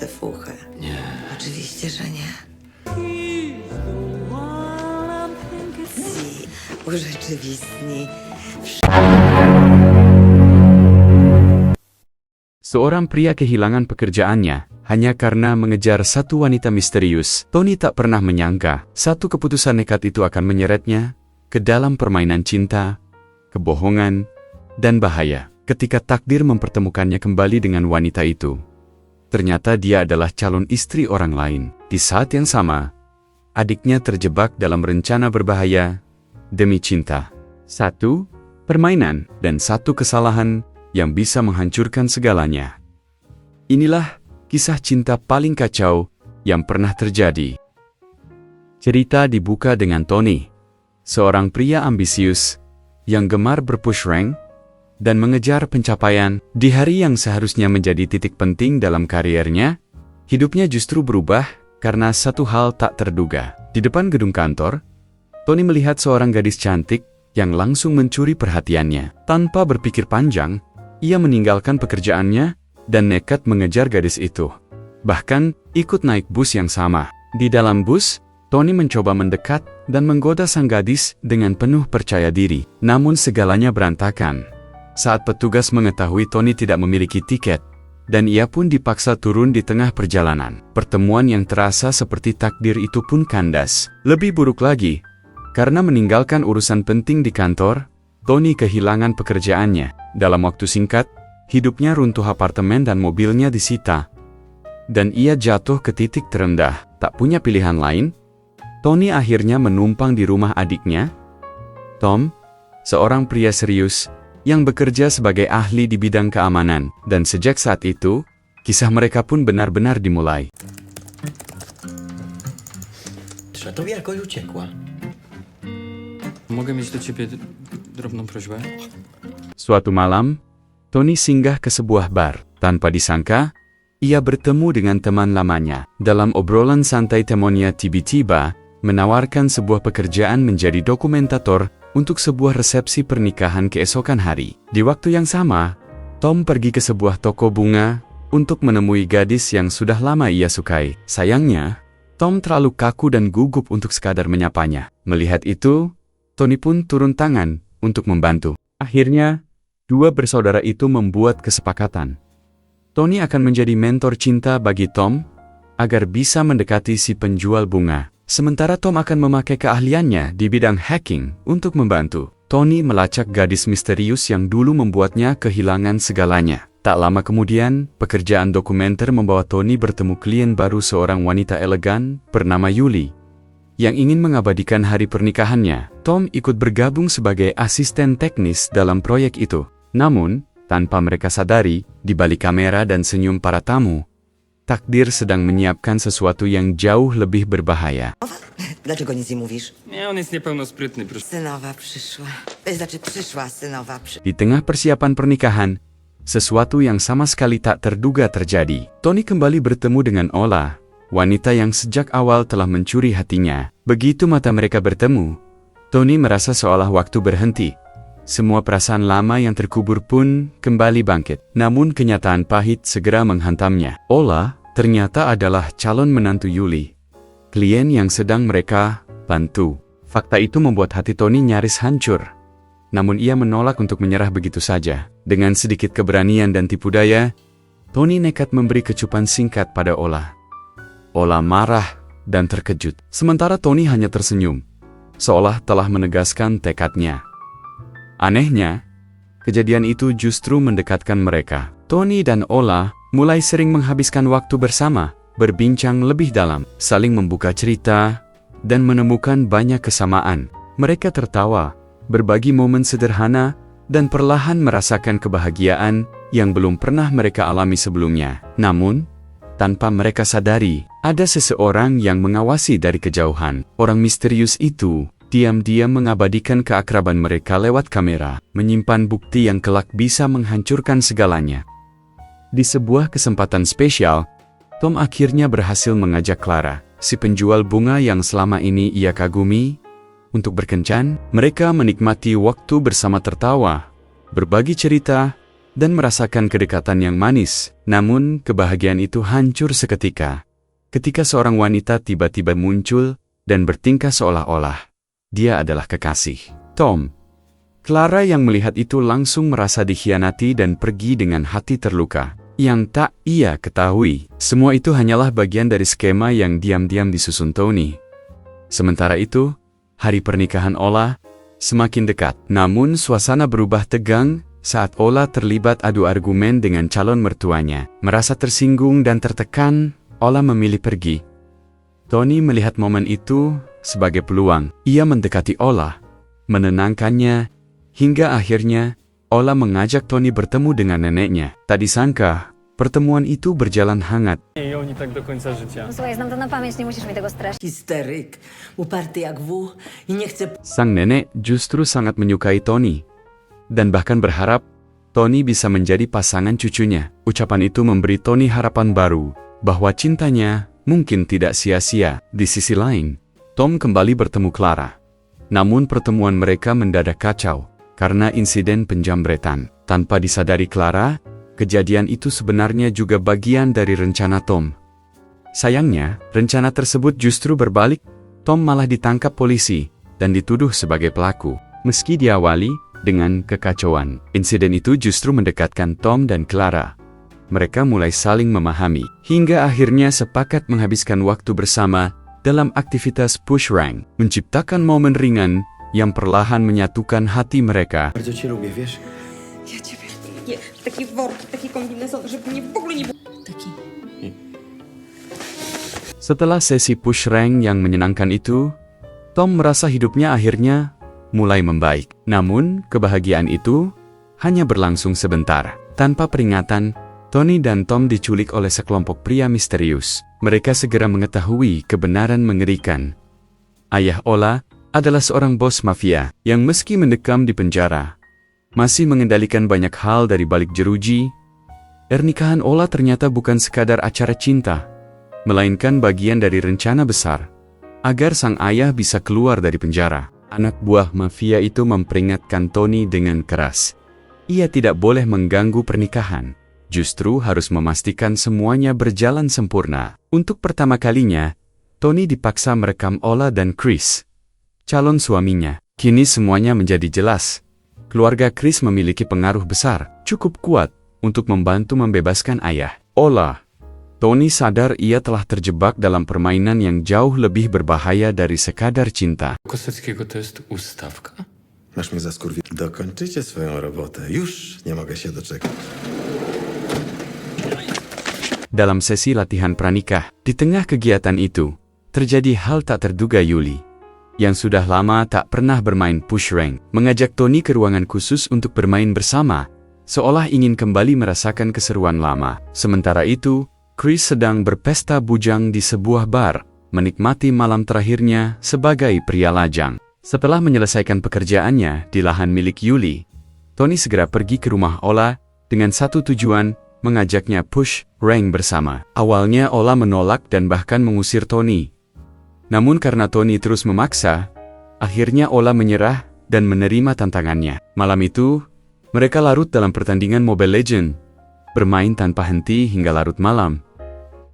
te fuchy. Nie. Oczywiście, że nie. Si, urzeczywistnij. Seorang pria kehilangan pekerjaannya hanya karena mengejar satu wanita misterius. Tony tak pernah menyangka satu keputusan nekat itu akan menyeretnya ke dalam permainan cinta, kebohongan, dan bahaya. Ketika takdir mempertemukannya kembali dengan wanita itu, ternyata dia adalah calon istri orang lain. Di saat yang sama, adiknya terjebak dalam rencana berbahaya demi cinta. Satu permainan dan satu kesalahan yang bisa menghancurkan segalanya. Inilah kisah cinta paling kacau yang pernah terjadi. Cerita dibuka dengan Tony, seorang pria ambisius yang gemar berpush rank dan mengejar pencapaian. Di hari yang seharusnya menjadi titik penting dalam kariernya, hidupnya justru berubah karena satu hal tak terduga. Di depan gedung kantor, Tony melihat seorang gadis cantik yang langsung mencuri perhatiannya. Tanpa berpikir panjang, ia meninggalkan pekerjaannya dan nekat mengejar gadis itu. Bahkan, ikut naik bus yang sama. Di dalam bus, Tony mencoba mendekat dan menggoda sang gadis dengan penuh percaya diri. Namun segalanya berantakan saat petugas mengetahui Tony tidak memiliki tiket, dan ia pun dipaksa turun di tengah perjalanan. Pertemuan yang terasa seperti takdir itu pun kandas. Lebih buruk lagi, karena meninggalkan urusan penting di kantor, Tony kehilangan pekerjaannya. Dalam waktu singkat, hidupnya runtuh, apartemen dan mobilnya disita. Dan ia jatuh ke titik terendah. Tak punya pilihan lain, Tony akhirnya menumpang di rumah adiknya, Tom, seorang pria serius yang bekerja sebagai ahli di bidang keamanan. Dan sejak saat itu, kisah mereka pun benar-benar dimulai. Tobie jakoś uciekła. Mogę mieć do ciebie drobną prośbę? Suatu malam, Tony singgah ke sebuah bar. Tanpa disangka, ia bertemu dengan teman lamanya. Dalam obrolan santai, temannya tiba-tiba menawarkan sebuah pekerjaan menjadi dokumentator untuk sebuah resepsi pernikahan keesokan hari. Di waktu yang sama, Tom pergi ke sebuah toko bunga untuk menemui gadis yang sudah lama ia sukai. Sayangnya, Tom terlalu kaku dan gugup untuk sekadar menyapanya. Melihat itu, Tony pun turun tangan untuk membantu. Akhirnya, dua bersaudara itu membuat kesepakatan. Tony akan menjadi mentor cinta bagi Tom agar bisa mendekati si penjual bunga. Sementara Tom akan memakai keahliannya di bidang hacking untuk membantu. Tony melacak gadis misterius yang dulu membuatnya kehilangan segalanya. Tak lama kemudian, pekerjaan dokumenter membawa Tony bertemu klien baru, seorang wanita elegan bernama Yuli, yang ingin mengabadikan hari pernikahannya. Tom ikut bergabung sebagai asisten teknis dalam proyek itu. Namun, tanpa mereka sadari, di balik kamera dan senyum para tamu, takdir sedang menyiapkan sesuatu yang jauh lebih berbahaya. Dlaczego nic nie mówisz? Nie, on jest niepełnosprytny, proszę. Synowa przyszła. Znaczy przyszła synowa Di tengah persiapan pernikahan, sesuatu yang sama sekali tak terduga terjadi. Tony kembali bertemu dengan Ola, wanita yang sejak awal telah mencuri hatinya. Begitu mata mereka bertemu, Tony merasa seolah waktu berhenti. Semua perasaan lama yang terkubur pun kembali bangkit. Namun kenyataan pahit segera menghantamnya. Ola ternyata adalah calon menantu Yuli, klien yang sedang mereka bantu. Fakta itu membuat hati Tony nyaris hancur. Namun ia menolak untuk menyerah begitu saja. Dengan sedikit keberanian dan tipu daya, Tony nekat memberi kecupan singkat pada Ola. Ola marah dan terkejut. Sementara Tony hanya tersenyum, seolah telah menegaskan tekadnya. Anehnya, kejadian itu justru mendekatkan mereka. Tony dan Ola mulai sering menghabiskan waktu bersama, berbincang lebih dalam, saling membuka cerita, dan menemukan banyak kesamaan. Mereka tertawa, berbagi momen sederhana, dan perlahan merasakan kebahagiaan yang belum pernah mereka alami sebelumnya. Namun, tanpa mereka sadari, ada seseorang yang mengawasi dari kejauhan. Orang misterius itu diam-diam mengabadikan keakraban mereka lewat kamera, menyimpan bukti yang kelak bisa menghancurkan segalanya. Di sebuah kesempatan spesial, Tom akhirnya berhasil mengajak Clara, si penjual bunga yang selama ini ia kagumi, untuk berkencan. Mereka menikmati waktu bersama, tertawa, berbagi cerita, dan merasakan kedekatan yang manis. Namun, kebahagiaan itu hancur seketika ketika seorang wanita tiba-tiba muncul dan bertingkah seolah-olah dia adalah kekasih Tom. Clara yang melihat itu langsung merasa dikhianati dan pergi dengan hati terluka. Yang tak ia ketahui, semua itu hanyalah bagian dari skema yang diam-diam disusun Tony. Sementara itu, hari pernikahan Ola semakin dekat. Namun suasana berubah tegang saat Ola terlibat adu argumen dengan calon mertuanya. Merasa tersinggung dan tertekan, Ola memilih pergi. Tony melihat momen itu sebagai peluang. Ia mendekati Ola, menenangkannya, hingga akhirnya Ola mengajak Tony bertemu dengan neneknya. Tak disangka, pertemuan itu berjalan hangat. I oni tak do końca życia. No słuchaj, znam to na pamięć, nie musisz mi tego straszyć. Histeryk, uparty jak wół i nie chce Sang nenek justru sangat menyukai Tony, dan bahkan berharap Tony bisa menjadi pasangan cucunya. Ucapan itu memberi Tony harapan baru, bahwa cintanya mungkin tidak sia-sia. Di sisi lain, Tom kembali bertemu Clara. Namun pertemuan mereka mendadak kacau, karena insiden penjambretan. Tanpa disadari Clara, kejadian itu sebenarnya juga bagian dari rencana Tom. Sayangnya, rencana tersebut justru berbalik. Tom malah ditangkap polisi dan dituduh sebagai pelaku. Meski diawali dengan kekacauan, insiden itu justru mendekatkan Tom dan Clara. Mereka mulai saling memahami, hingga akhirnya sepakat menghabiskan waktu bersama dalam aktivitas push rank, menciptakan momen ringan yang perlahan menyatukan hati mereka. Bardzo cię lubię, wiesz? Ja ciebie nie, taki worek, taki kombinezon, żeby mnie w ogóle nie było. taki. Setelah sesi push rank yang menyenangkan itu, Tom merasa hidupnya akhirnya mulai membaik. Namun, kebahagiaan itu hanya berlangsung sebentar. Tanpa peringatan, Tony dan Tom diculik oleh sekelompok pria misterius. Mereka segera mengetahui kebenaran mengerikan. Ayah Ola adalah seorang bos mafia yang meski mendekam di penjara, masih mengendalikan banyak hal dari balik jeruji. Pernikahan Ola ternyata bukan sekadar acara cinta, melainkan bagian dari rencana besar agar sang ayah bisa keluar dari penjara. Anak buah mafia itu memperingatkan Tony dengan keras. Ia tidak boleh mengganggu pernikahan, justru harus memastikan semuanya berjalan sempurna. Untuk pertama kalinya, Tony dipaksa merekam Ola dan Chris, calon suaminya. Kini semuanya menjadi jelas. Keluarga Chris memiliki pengaruh besar, cukup kuat untuk membantu membebaskan ayah Ola. Tony sadar ia telah terjebak dalam permainan yang jauh lebih berbahaya dari sekadar cinta. Koseckiego to jest ustawka? Masz mnie za skurwi... Dokończycie swoją robotę. Już nie mogę się doczekać. Dalam sesi latihan pranikah, di tengah kegiatan itu, terjadi hal tak terduga. Yuli, yang sudah lama tak pernah bermain push rank, mengajak Tony ke ruangan khusus untuk bermain bersama, seolah ingin kembali merasakan keseruan lama. Sementara itu, Chris sedang berpesta bujang di sebuah bar, menikmati malam terakhirnya sebagai pria lajang. Setelah menyelesaikan pekerjaannya di lahan milik Yuli, Tony segera pergi ke rumah Ola dengan satu tujuan, mengajaknya push rank bersama. Awalnya Ola menolak dan bahkan mengusir Tony. Namun karena Tony terus memaksa, akhirnya Ola menyerah dan menerima tantangannya. Malam itu, mereka larut dalam pertandingan Mobile Legends, bermain tanpa henti hingga larut malam.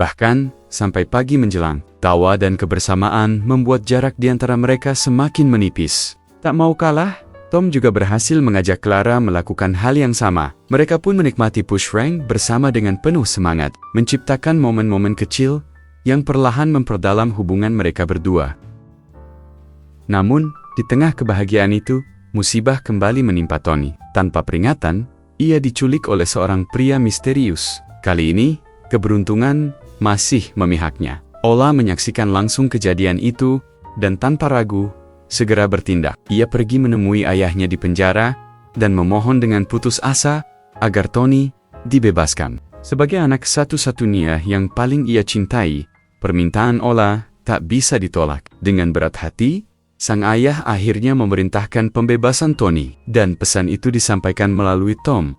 Bahkan, sampai pagi menjelang, tawa dan kebersamaan membuat jarak di antara mereka semakin menipis. Tak mau kalah, Tom juga berhasil mengajak Clara melakukan hal yang sama. Mereka pun menikmati push rank bersama dengan penuh semangat, menciptakan momen-momen kecil yang perlahan memperdalam hubungan mereka berdua. Namun, di tengah kebahagiaan itu, musibah kembali menimpa Tony. Tanpa peringatan, ia diculik oleh seorang pria misterius. Kali ini, keberuntungan masih memihaknya. Ola menyaksikan langsung kejadian itu, dan tanpa ragu, segera bertindak. Ia pergi menemui ayahnya di penjara, dan memohon dengan putus asa, agar Tony dibebaskan. Sebagai anak satu-satunya yang paling ia cintai, permintaan Ola tak bisa ditolak. Dengan berat hati, sang ayah akhirnya memerintahkan pembebasan Tony, dan pesan itu disampaikan melalui Tom.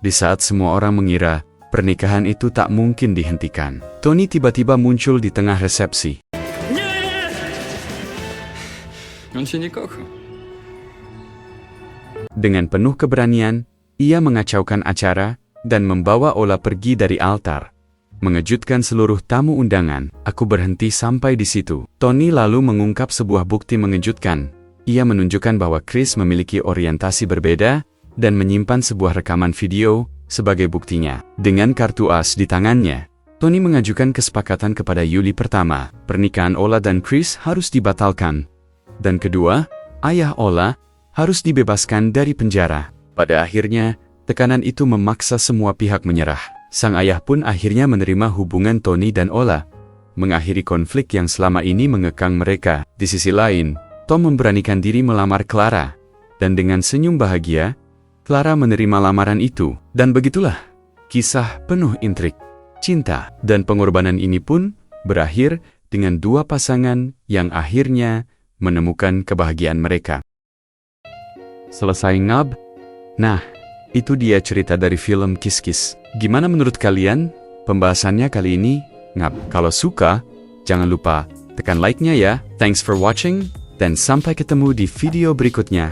Di saat semua orang mengira pernikahan itu tak mungkin dihentikan, Tony tiba-tiba muncul di tengah resepsi. On cię nie kocha. Dengan penuh keberanian, Ia mengacaukan acara dan membawa Ola pergi dari altar. Mengejutkan seluruh tamu undangan, aku berhenti sampai di situ. Tony lalu mengungkap sebuah bukti mengejutkan. Ia menunjukkan bahwa Chris memiliki orientasi berbeda dan menyimpan sebuah rekaman video sebagai buktinya. Dengan kartu as di tangannya, Tony mengajukan kesepakatan kepada Yuli. Pertama, pernikahan Ola dan Chris harus dibatalkan. Dan kedua, ayah Ola harus dibebaskan dari penjara. Pada akhirnya, tekanan itu memaksa semua pihak menyerah. Sang ayah pun akhirnya menerima hubungan Tony dan Ola, mengakhiri konflik yang selama ini mengekang mereka. Di sisi lain, Tom memberanikan diri melamar Clara, dan dengan senyum bahagia, Clara menerima lamaran itu. Dan begitulah, kisah penuh intrik, cinta, dan pengorbanan ini pun berakhir dengan dua pasangan yang akhirnya menemukan kebahagiaan mereka. Selesai ngab? Nah, itu dia cerita dari film Kiss Kiss. Gimana menurut kalian pembahasannya kali ini? Ngap, kalau suka, jangan lupa tekan like-nya ya. Thanks for watching, dan sampai ketemu di video berikutnya.